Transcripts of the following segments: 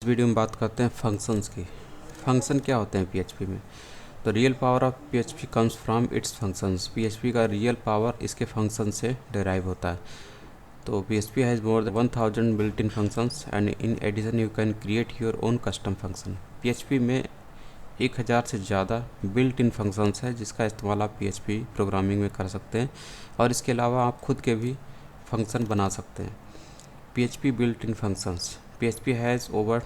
इस वीडियो में बात करते हैं फंक्शंस की। फंक्शन क्या होते हैं पीएचपी में? तो real power of PHP comes from its functions. PHP का रियल पावर इसके फंक्शन से डिराइव होता है। तो PHP has more than 1000 built in functions and in addition you can create your own custom function. PHP में 1000 से ज़्यादा built in functions है जिसका इस्तेमाल आप पीएचपी प्रोग्रामिंग में कर सकते हैं और इसके अलावा आप खुद के भी फंक्शन बना सकते हैं। PHP built in functions. PHP has over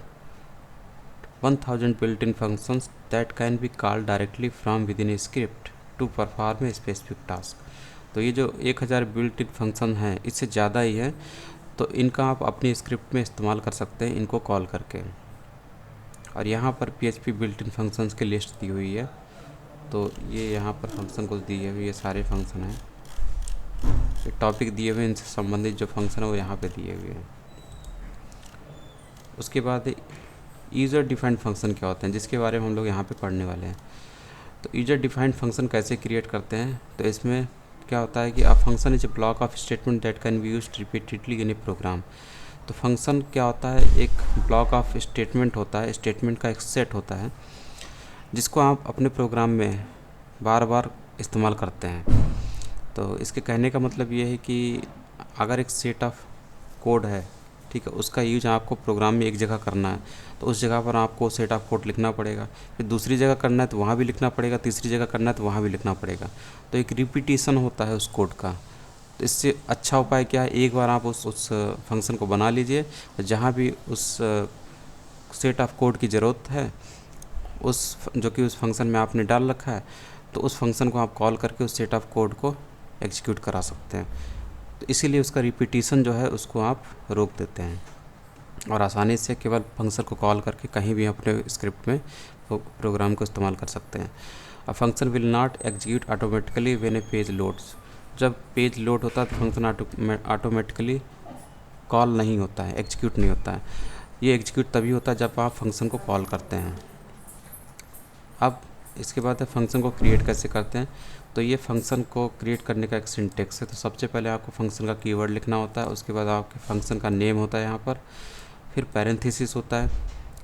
1000 built-in functions that can be called directly from within a script to perform a specific task। तो ये जो 1000 बिल्ट इन फंक्शन हैं इससे ज़्यादा ही है, तो इनका आप अपनी स्क्रिप्ट में इस्तेमाल कर सकते हैं इनको कॉल करके। और यहाँ पर PHP बिल्ट इन फंक्शंस की लिस्ट दी हुई है। तो ये यहाँ पर फंक्शन कुछ दिए हुए, ये सारे फंक्शन हैं, ये टॉपिक दिए हुए, इनसे संबंधित जो फंक्शन है वो यहाँ पे दिए हुए हैं। उसके बाद यूज़र डिफाइंड फंक्शन क्या होते हैं जिसके बारे में हम लोग यहाँ पे पढ़ने वाले हैं। तो यूज़र डिफाइंड फंक्शन कैसे क्रिएट करते हैं? तो इसमें क्या होता है कि uh function is a block of statement that can be used repeatedly in a program. तो फंक्शन क्या होता है? एक ब्लॉक ऑफ स्टेटमेंट होता है, स्टेटमेंट का एक सेट होता है जिसको आप अपने प्रोग्राम में बार बार इस्तेमाल करते हैं। तो इसके कहने का मतलब ये है कि अगर एक सेट ऑफ कोड है, ठीक है, उसका यूज आपको प्रोग्राम में एक जगह करना है तो उस जगह पर आपको सेट ऑफ कोड लिखना पड़ेगा, फिर दूसरी जगह करना है तो वहाँ भी लिखना पड़ेगा, तीसरी जगह करना है तो वहाँ भी लिखना पड़ेगा। तो एक रिपीटिशन होता है उस कोड का। तो इससे अच्छा उपाय क्या है, एक बार आप उस फंक्शन को बना लीजिए और जहाँ भी उस सेट ऑफ कोड की ज़रूरत है उस जो कि उस फंक्शन में आपने डाल रखा है, तो उस फंक्शन को आप कॉल करके उस सेट ऑफ कोड को एग्जीक्यूट करा सकते हैं। तो इसीलिए उसका रिपीटिशन जो है उसको आप रोक देते हैं और आसानी से केवल फंक्शन को कॉल करके कहीं भी अपने स्क्रिप्ट में प्रोग्राम को इस्तेमाल कर सकते हैं। A function will not execute automatically when A page loads. जब पेज लोड होता है तो फंक्शन ऑटोमेटिकली कॉल नहीं होता है, एग्जीक्यूट नहीं होता है। ये एग्जीक्यूट तभी होता है जब आप फंक्शन को कॉल करते हैं। अब इसके बाद है फंक्शन को क्रिएट कैसे करते हैं। तो ये फंक्शन को क्रिएट करने का एक सिंटेक्स है। तो सबसे पहले आपको फंक्शन का कीवर्ड लिखना होता है, उसके बाद आपके फंक्शन का नेम होता है यहाँ पर, फिर पैरेंथेसिस होता है।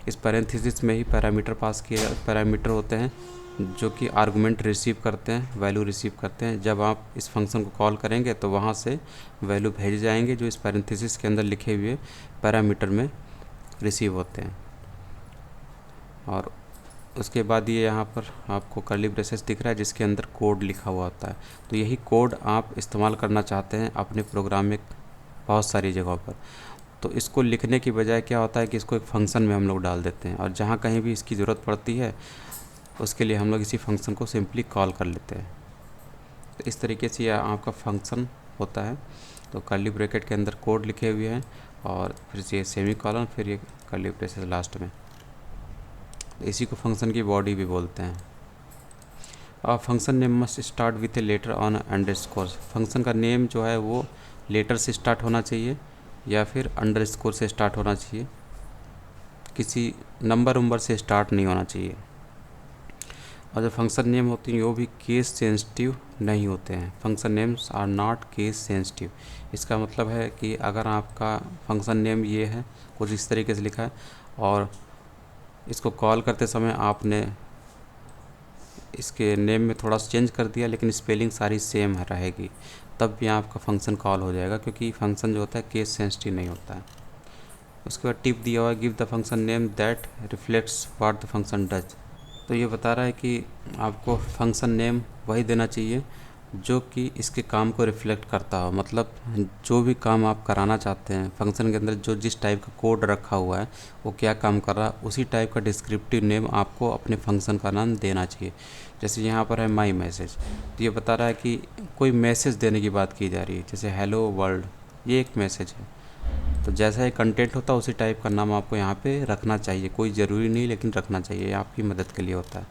इस पैरेंथेसिस में ही पैरामीटर पास किए, पैरामीटर होते हैं जो कि आर्गुमेंट रिसीव करते हैं, वैल्यू रिसीव करते हैं। जब आप इस फंक्शन को कॉल करेंगे तो वहाँ से वैल्यू भेजे जाएंगे जो इस पैरेंथेसिस के अंदर लिखे हुए पैरामीटर में रिसीव होते हैं। और उसके बाद ये यहाँ पर आपको कर्ली ब्रेसेस दिख रहा है जिसके अंदर कोड लिखा हुआ होता है। तो यही कोड आप इस्तेमाल करना चाहते हैं अपने प्रोग्राम में बहुत सारी जगहों पर। तो इसको लिखने की बजाय क्या होता है कि इसको एक फंक्शन में हम लोग डाल देते हैं और जहाँ कहीं भी इसकी ज़रूरत पड़ती है उसके लिए हम लोग इसी फंक्शन को सिंपली कॉल कर लेते हैं। तो इस तरीके से यह आपका फंक्शन होता है। तो कर्ली ब्रैकेट के अंदर कोड लिखे हुए हैं और फिर ये सेमी कॉलन, फिर ये कर्ली ब्रेसेस लास्ट में। इसी को फंक्शन की बॉडी भी बोलते हैं। और function name must start with a later on underscore. Function का नेम जो है वो लेटर से स्टार्ट होना चाहिए या फिर अंडरस्कोर से स्टार्ट होना चाहिए, किसी नंबर से स्टार्ट नहीं होना चाहिए। और जो फंक्शन नेम होती हैं वो भी केस सेंसिटिव नहीं होते हैं। Function names are not case sensitive. इसका मतलब है कि अगर आपका फंक्शन नेम ये है, कुछ इस तरीके से लिखा है और इसको कॉल करते समय आपने इसके नेम में थोड़ा सा चेंज कर दिया लेकिन स्पेलिंग सारी सेम रहेगी, तब भी आपका फंक्शन कॉल हो जाएगा क्योंकि फंक्शन जो होता है केस सेंसिटिव नहीं होता है। उसके बाद टिप दिया हुआ है give the function name that reflects what the function does. तो ये बता रहा है कि आपको फंक्शन नेम वही देना चाहिए जो कि इसके काम को रिफ्लेक्ट करता हो। मतलब जो भी काम आप कराना चाहते हैं फंक्शन के अंदर, जो जिस टाइप का कोड रखा हुआ है वो क्या काम कर रहा है, उसी टाइप का डिस्क्रिप्टिव नेम आपको अपने फंक्शन का नाम देना चाहिए। जैसे यहाँ पर है माई मैसेज, तो ये बता रहा है कि कोई मैसेज देने की बात की जा रही है, जैसे हेलो वर्ल्ड, ये एक मैसेज है। तो जैसा ये कंटेंट होता है उसी टाइप का नाम आपको यहाँ पे रखना चाहिए, कोई ज़रूरी नहीं लेकिन रखना चाहिए, ये आपकी मदद के लिए होता है।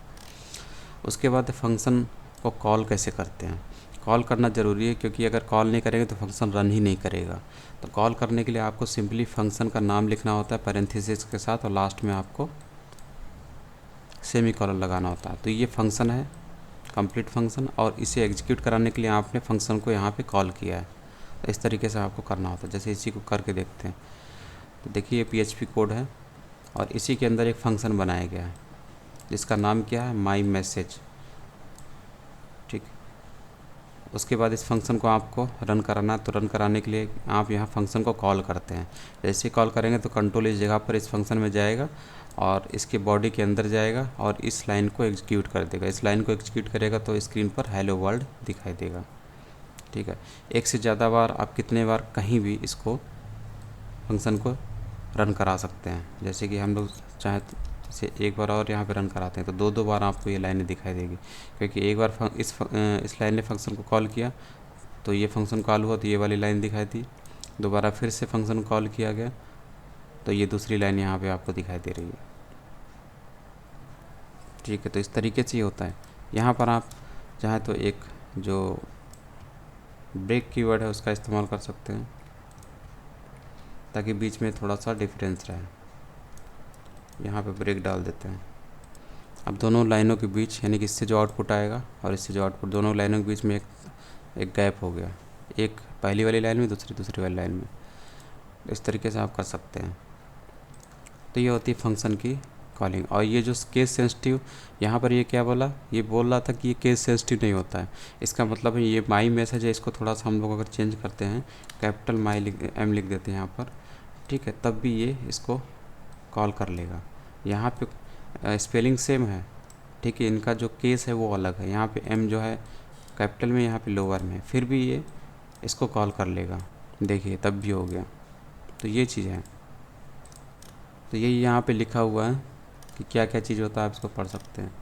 उसके बाद फंक्शन को कॉल कैसे करते हैं। कॉल करना ज़रूरी है क्योंकि अगर कॉल नहीं करेंगे तो फंक्शन रन ही नहीं करेगा। तो कॉल करने के लिए आपको सिंपली फंक्शन का नाम लिखना होता है पैरेंथेसिस के साथ और लास्ट में आपको सेमी कॉलन लगाना होता है। तो ये फंक्शन है, कंप्लीट फंक्शन, और इसे एग्जीक्यूट कराने के लिए आपने फंक्शन को यहाँ पे कॉल किया है। तो इस तरीके से आपको करना होता है। जैसे इसी को करके देखते हैं। तो देखिए ये PHP कोड है, और इसी के अंदर एक फंक्शन बनाया गया है जिसका नाम क्या है, माई मैसेज। ठीक, उसके बाद इस फंक्शन को आपको रन कराना है, तो रन कराने के लिए आप यहाँ फंक्शन को कॉल करते हैं। जैसे ही कॉल करेंगे तो कंट्रोल इस जगह पर इस फंक्शन में जाएगा और इसके बॉडी के अंदर जाएगा और इस लाइन को एग्जीक्यूट कर देगा। इस लाइन को एग्जीक्यूट करेगा तो स्क्रीन पर हेलो वर्ल्ड दिखाई देगा। ठीक है, एक से ज़्यादा बार आप कितने बार कहीं भी इसको फंक्शन को रन करा सकते हैं। जैसे कि हम लोग चाहें तो इसे एक बार और यहाँ पे रन कराते हैं तो दो दो बार आपको ये लाइनें दिखाई देगी, क्योंकि एक बार इस लाइन ने फंक्शन को कॉल किया तो ये फंक्शन कॉल हुआ तो ये वाली लाइन दिखाई दी, दोबारा फिर से फंक्शन कॉल किया गया तो ये दूसरी लाइन यहाँ पे आपको दिखाई दे रही है। ठीक है, तो इस तरीके से ही होता है। यहाँ पर आप चाहें तो एक जो ब्रेक कीवर्ड है उसका इस्तेमाल कर सकते हैं ताकि बीच में थोड़ा सा डिफरेंस रहे। यहाँ पे ब्रेक डाल देते हैं। अब दोनों लाइनों के बीच, यानी कि इससे जो आउटपुट आएगा और इससे जो आउटपुट, दोनों लाइनों के बीच में एक गैप हो गया, एक पहली वाली लाइन में, दूसरी वाली लाइन में। इस तरीके से आप कर सकते हैं। तो ये होती है फंक्शन की कॉलिंग। और ये जो केस सेंसिटिव, यहाँ पर ये क्या बोला, ये बोल रहा था कि ये केस सेंसिटिव नहीं होता है। इसका मतलब है ये माई मैसेज है, इसको थोड़ा सा हम लोग अगर चेंज करते हैं, कैपिटल एम लिख देते हैं यहाँ पर, ठीक है, तब भी ये इसको कॉल कर लेगा। यहाँ पे स्पेलिंग सेम है, ठीक है, इनका जो केस है वो अलग है। यहाँ पे एम जो है कैपिटल में, यहाँ पे लोअर में, फिर भी ये इसको कॉल कर लेगा। देखिए तब भी हो गया। तो ये चीज़ है। तो यही यहाँ पे लिखा हुआ है कि क्या क्या चीज़ होता है, आप इसको पढ़ सकते हैं।